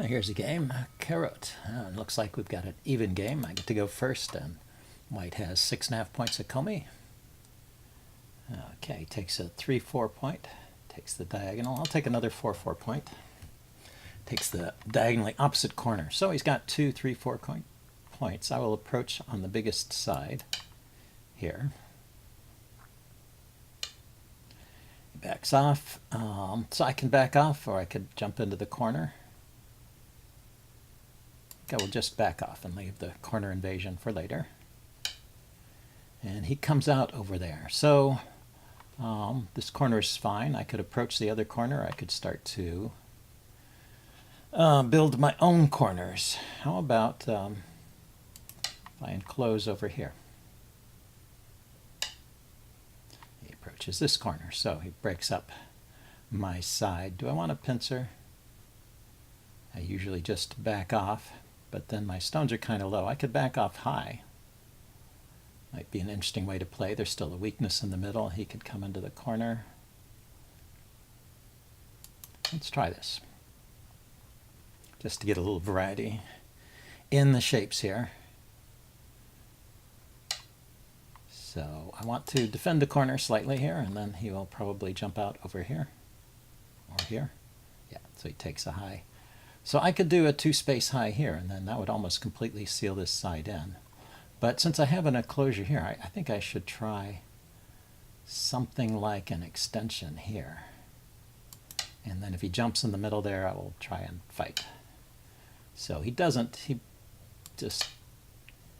Here's a game, Carrot. It looks like we've got an even game. I get to go first, and White has 6.5 points of Comey. Okay, takes a 3-4 point, takes the diagonal. I'll take another 4-4 point. Takes the diagonally opposite corner. So he's got 2, 3, 4 points. I will approach on the biggest side here. He backs off. So I can back off, or I could jump into the corner. I will just back off and leave the corner invasion for later. And he comes out over there. So this corner is fine. I could approach the other corner. I could start to build my own corners. How about if I enclose over here? He approaches this corner, so he breaks up my side. Do I want a pincer? I usually just back off, but then my stones are kind of low. I could back off high. Might be an interesting way to play. There's still a weakness in the middle. He could come into the corner. Let's try this, just to get a little variety in the shapes here. So I want to defend the corner slightly here, and then he will probably jump out over here or here. Yeah, so he takes a high. So I could do a 2-space high here, and then that would almost completely seal this side in. But since I have an enclosure here, I think I should try something like an extension here. And then if he jumps in the middle there, I will try and fight. So he doesn't. He just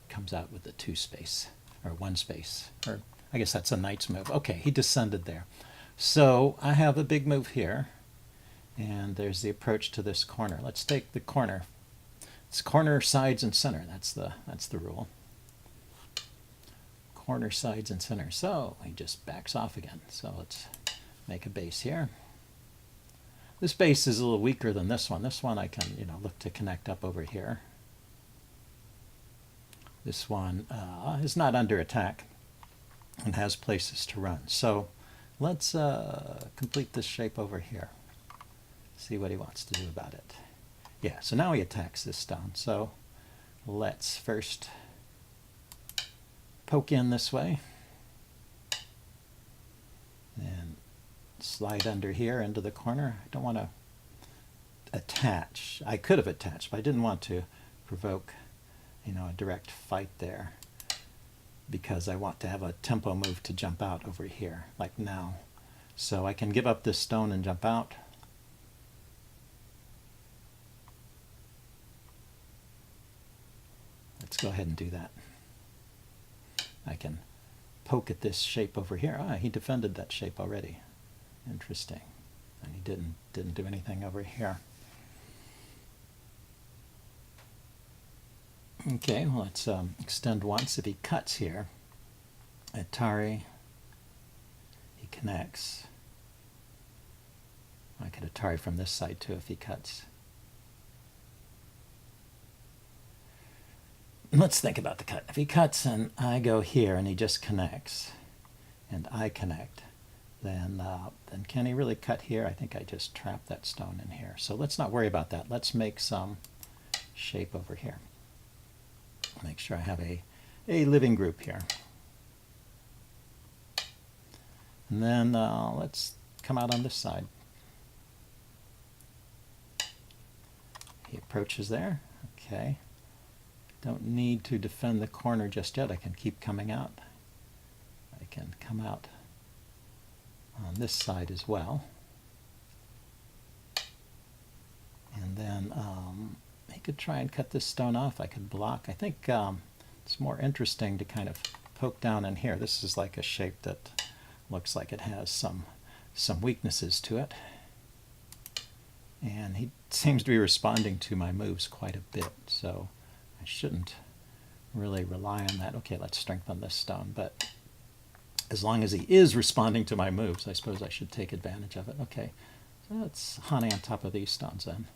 comes out with a 2-space, or 1-space. Or I guess that's a knight's move. Okay, he descended there. So I have a big move here. And there's the approach to this corner. Let's take the corner. It's corner, sides, and center. That's the rule. Corner, sides, and center. So he just backs off again. So let's make a base here. This base is a little weaker than this one. This one I can, look to connect up over here. This one is not under attack and has places to run. So let's complete this shape over here. See what he wants to do about it. Yeah, so now he attacks this stone. So let's first poke in this way and slide under here into the corner. I don't want to attach. I could have attached, but I didn't want to provoke, a direct fight there, because I want to have a tempo move to jump out over here, like now. So I can give up this stone and jump out. Let's go ahead and do that. I can poke at this shape over here. Ah, he defended that shape already. Interesting. And he didn't do anything over here. Okay, well, let's extend once. If he cuts here, Atari, he connects. I could Atari from this side too if he cuts. Let's think about the cut. If he cuts and I go here and he just connects and I connect, then can he really cut here? I think I just trapped that stone in here. So let's not worry about that. Let's make some shape over here. Make sure I have a living group here. And then let's come out on this side. He approaches there. Okay. Don't need to defend the corner just yet. I can keep coming out. I can come out on this side as well. And then he could try and cut this stone off. I could block. I think it's more interesting to kind of poke down in here. This is like a shape that looks like it has some weaknesses to it. And he seems to be responding to my moves quite a bit. So I shouldn't really rely on that. Okay, let's strengthen this stone, but as long as he is responding to my moves, I suppose I should take advantage of it. Okay, so let's Hane on top of these stones then.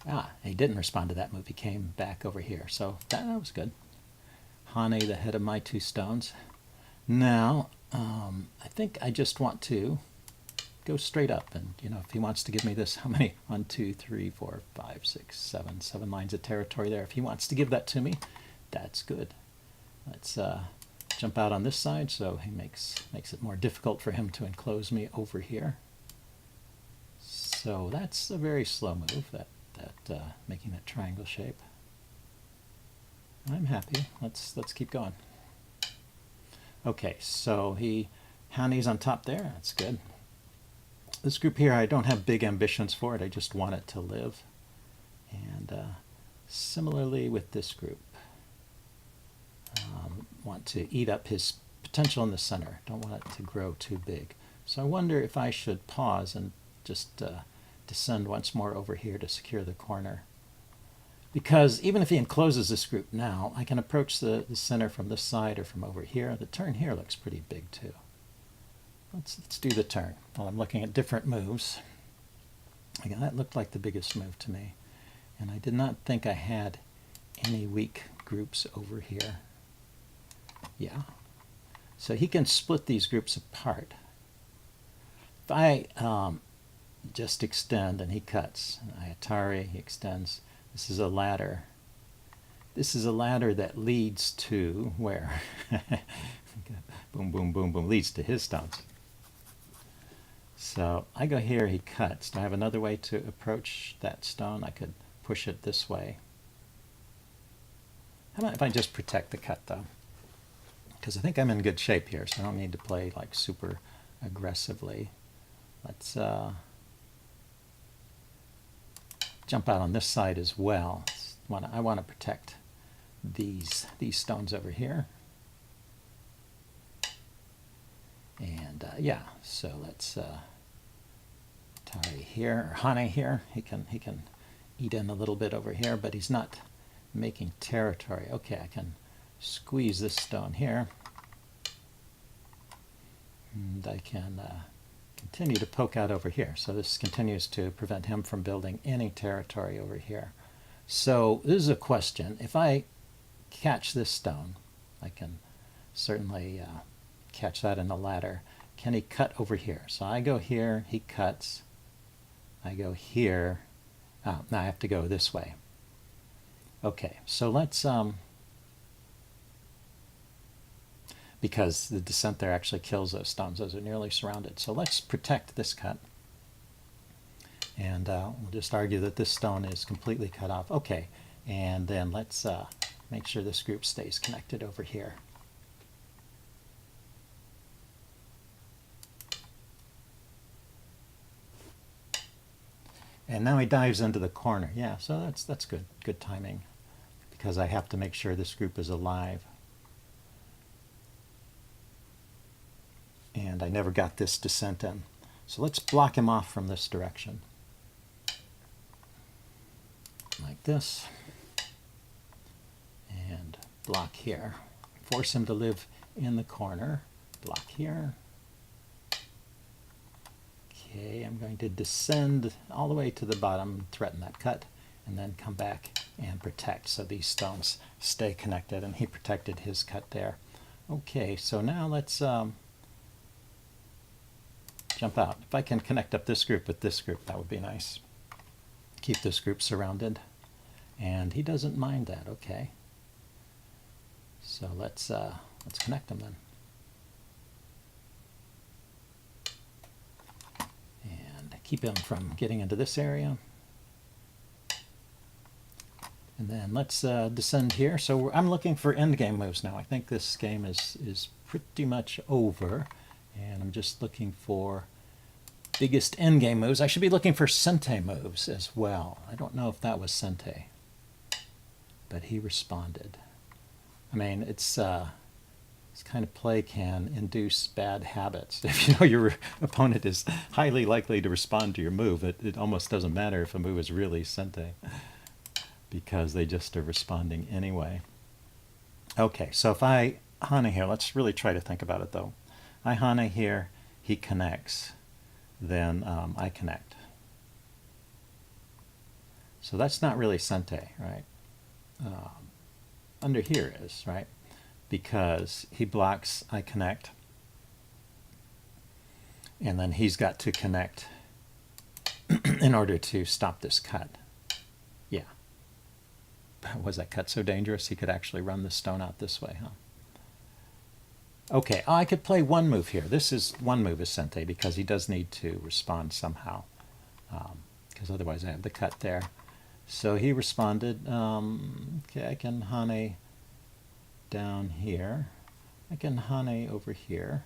Ah, he didn't respond to that move. He came back over here, so that was good. Hane the head of my 2 stones. Now, I think I just want to go straight up. And, you know, if he wants to give me this, how many? 1, 2, 3, 4, 5, 6, 7, 7 lines of territory there. If he wants to give that to me, that's good. Let's jump out on this side, so he makes it more difficult for him to enclose me over here. So that's a very slow move, that making that triangle shape. I'm happy. Let's keep going. Okay, so he honeys on top there. That's good. This group here, I don't have big ambitions for it. I just want it to live. And similarly with this group, want to eat up his potential in the center. Don't want it to grow too big. So I wonder if I should pause and just descend once more over here to secure the corner. Because even if he encloses this group now, I can approach the center from this side or from over here. The turn here looks pretty big too. Let's do the turn while I'm looking at different moves. Again, that looked like the biggest move to me. And I did not think I had any weak groups over here. Yeah. So he can split these groups apart. If I just extend and he cuts, and I Atari, he extends. This is a ladder. This is a ladder that leads to where? Boom, boom, boom, boom, leads to his stones. So I go here, he cuts. Do I have another way to approach that stone? I could push it this way. How about if I just protect the cut though? Because I think I'm in good shape here, so I don't need to play like super aggressively. Let's jump out on this side as well. I want to protect these stones over here. And yeah, so let's Tari here, or Hane here. He can eat in a little bit over here, but he's not making territory. Okay, I can squeeze this stone here, and I can continue to poke out over here. So this continues to prevent him from building any territory over here. So this is a question. If I catch this stone, I can certainly catch that in the ladder. Can he cut over here? So I go here, he cuts. I go here. Oh, now I have to go this way. Okay, so let's because the descent there actually kills those stones. Those are nearly surrounded. So let's protect this cut. And we'll just argue that this stone is completely cut off. Okay, and then let's make sure this group stays connected over here. And now he dives into the corner. Yeah, so that's good timing, because I have to make sure this group is alive. And I never got this descent in. So let's block him off from this direction. Like this. And block here. Force him to live in the corner. Block here. Okay, I'm going to descend all the way to the bottom, threaten that cut, and then come back and protect. So these stones stay connected, and he protected his cut there. Okay, so now let's jump out. If I can connect up this group with this group, that would be nice. Keep this group surrounded. And he doesn't mind that. Okay. So let's connect them then. And keep him from getting into this area. And then let's descend here. So I'm looking for endgame moves now. I think this game is pretty much over. And I'm just looking for biggest endgame moves. I should be looking for Sente moves as well. I don't know if that was Sente, but he responded. I mean, it's this kind of play can induce bad habits. If you know your opponent is highly likely to respond to your move, it almost doesn't matter if a move is really Sente, because they just are responding anyway. Okay, so if I Hane here, let's really try to think about it though. I Hane here, he connects, then I connect. So that's not really Sente, right? Under here is, right? Because he blocks, I connect. And then he's got to connect in order to stop this cut. Yeah. Was that cut so dangerous he could actually run the stone out this way, huh? Okay, I could play one move here. This is one move is Sente because he does need to respond somehow, because otherwise I have the cut there. So he responded. Okay, I can Hane down here. I can Hane over here.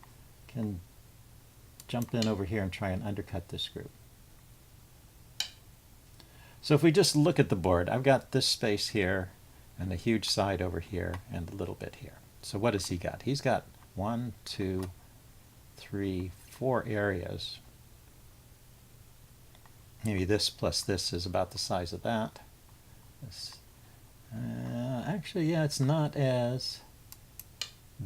I can jump in over here and try and undercut this group. So if we just look at the board, I've got this space here and a huge side over here and a little bit here. So what has he got? He's got 1, 2, 3, 4 areas. Maybe this plus this is about the size of that. This, actually, yeah, it's not as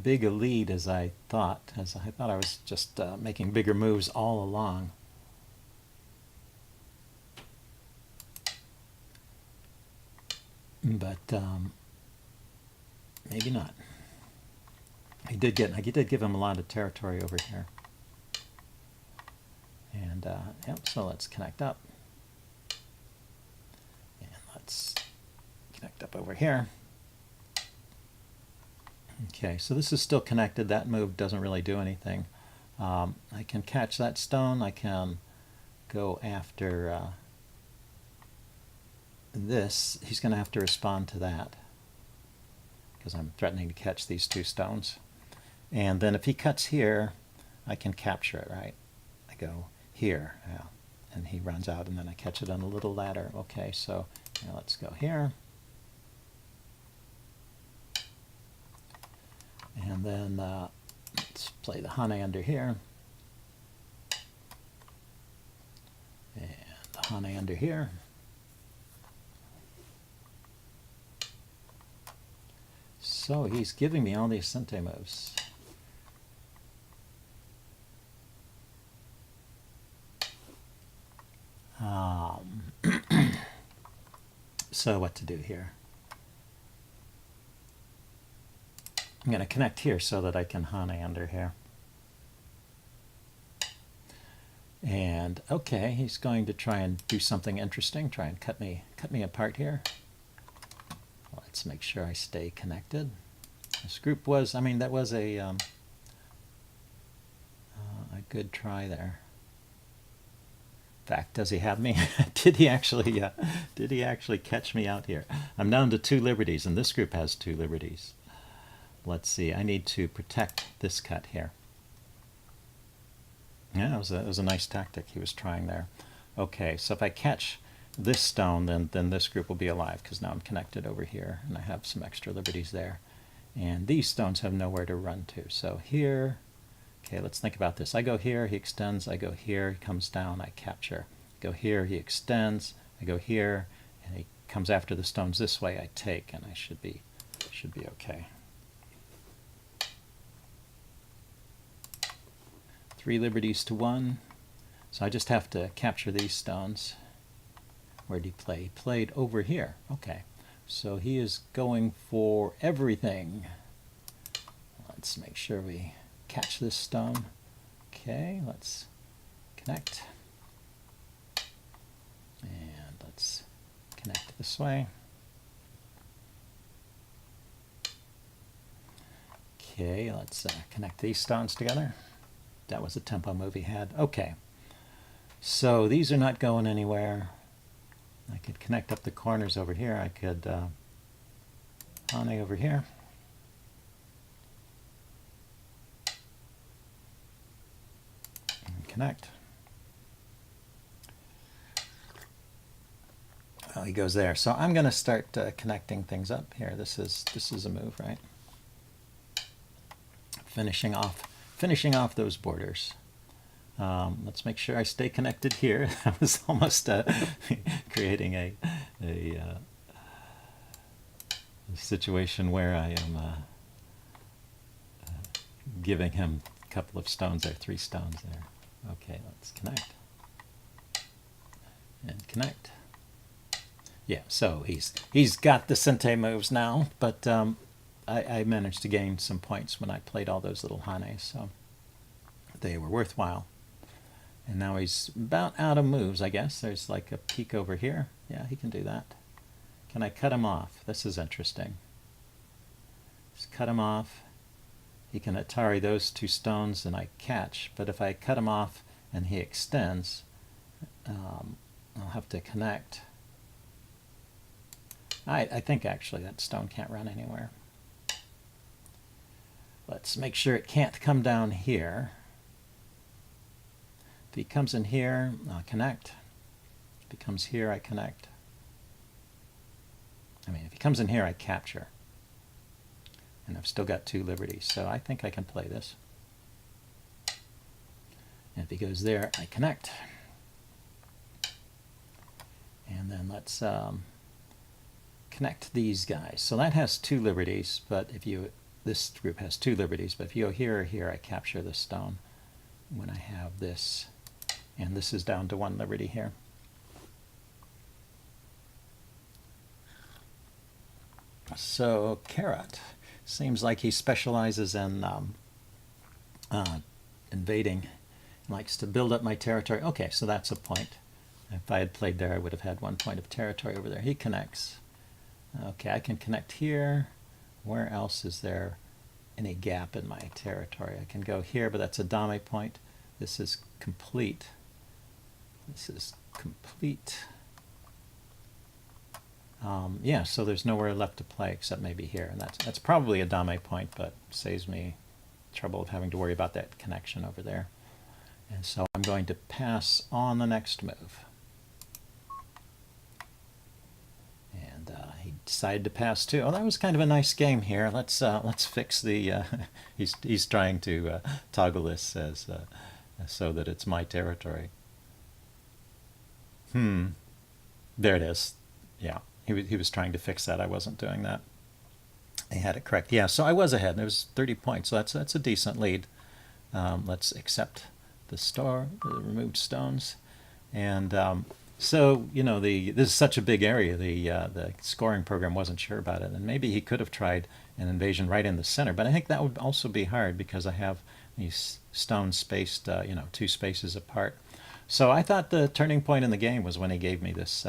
big a lead as I thought. I was just making bigger moves all along. But maybe not. I did give him a lot of territory over here. And yep, so let's connect up. And let's connect up over here. Okay, so this is still connected. That move doesn't really do anything. I can catch that stone. I can go after this. He's going to have to respond to that because I'm threatening to catch these 2 stones. And then if he cuts here, I can capture it, right? I go here, yeah, and he runs out, and then I catch it on a little ladder. Okay, so now let's go here. And then let's play the Hane under here. And the Hane under here. So he's giving me all these Sente moves. So what to do here? I'm going to connect here so that I can Hane under here. And okay, he's going to try and do something interesting, try and cut me apart here. Let's make sure I stay connected. This group was, I mean, that was a good try there. In fact, does he have me? Did he actually catch me out here? I'm down to 2 liberties, and this group has 2 liberties. Let's see, I need to protect this cut here. Yeah, it was a nice tactic he was trying there. Okay, so if I catch this stone, then this group will be alive, because now I'm connected over here, and I have some extra liberties there. And these stones have nowhere to run to. So here, okay, let's think about this. I go here, he extends, I go here, he comes down, I capture. Go here, he extends, I go here, and he comes after the stones this way, I take, and I should be okay. 3 liberties to 1. So I just have to capture these stones. Where did he play? He played over here. Okay. So he is going for everything. Let's make sure we catch this stone. Okay, let's connect. And let's connect this way. Okay, let's connect these stones together. That was a tempo move he had. Okay, so these are not going anywhere. I could connect up the corners over here. I could Hane over here. And connect. Oh, he goes there. So I'm going to start connecting things up here. This is a move, right? Finishing off those borders. Let's make sure I stay connected here. I was almost creating a situation where I am giving him a couple of stones there, 3 stones there. Okay, let's connect. And connect. Yeah, so he's got the Sente moves now, but I managed to gain some points when I played all those little Hanes, so they were worthwhile. And now he's about out of moves, I guess. There's like a peak over here. Yeah, he can do that. Can I cut him off? This is interesting. Just cut him off. He can Atari those two stones and I catch. But if I cut him off and he extends, I'll have to connect. I think actually that stone can't run anywhere. Let's make sure it can't come down here. If he comes in here, I'll connect. If he comes here, I connect. I mean, if he comes in here, I capture. And I've still got 2 liberties, so I think I can play this. And if he goes there, I connect. And then let's connect these guys. So that has 2 liberties, but if you, this group has 2 liberties, but if you go here or here, I capture the stone when I have this. And this is down to 1 liberty here. So Carrot seems like he specializes in invading. He likes to build up my territory. Okay, so that's a point. If I had played there, I would have had 1 point of territory over there. He connects. Okay, I can connect here. Where else is there any gap in my territory? I can go here, but that's a dame point. This is complete. This is complete. Yeah, so there's nowhere left to play except maybe here, and that's probably a dame point, but saves me trouble of having to worry about that connection over there. And so I'm going to pass on the next move. And he decided to pass too. Oh, that was kind of a nice game here. Let's fix the. He's trying to toggle this as so that it's my territory. There it is. Yeah. He was trying to fix that. I wasn't doing that. He had it correct. Yeah, so I was ahead. It was 30 points. So that's a decent lead. Let's accept the removed stones. And so, you know, this is such a big area. The scoring program wasn't sure about it. And maybe he could have tried an invasion right in the center. But I think that would also be hard because I have these stones spaced, 2 spaces apart. So I thought the turning point in the game was when he gave me this.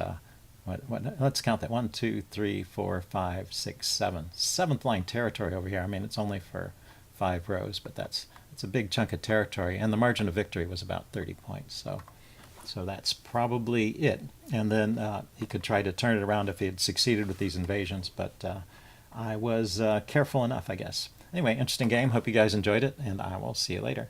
Let's count that. 1, 2, 3, 4, 5, 6, 7. 7th line territory over here. I mean, it's only for 5 rows, but it's a big chunk of territory, and the margin of victory was about 30 points. So that's probably it. And then he could try to turn it around if he had succeeded with these invasions, but I was careful enough, I guess. Anyway, interesting game. Hope you guys enjoyed it, and I will see you later.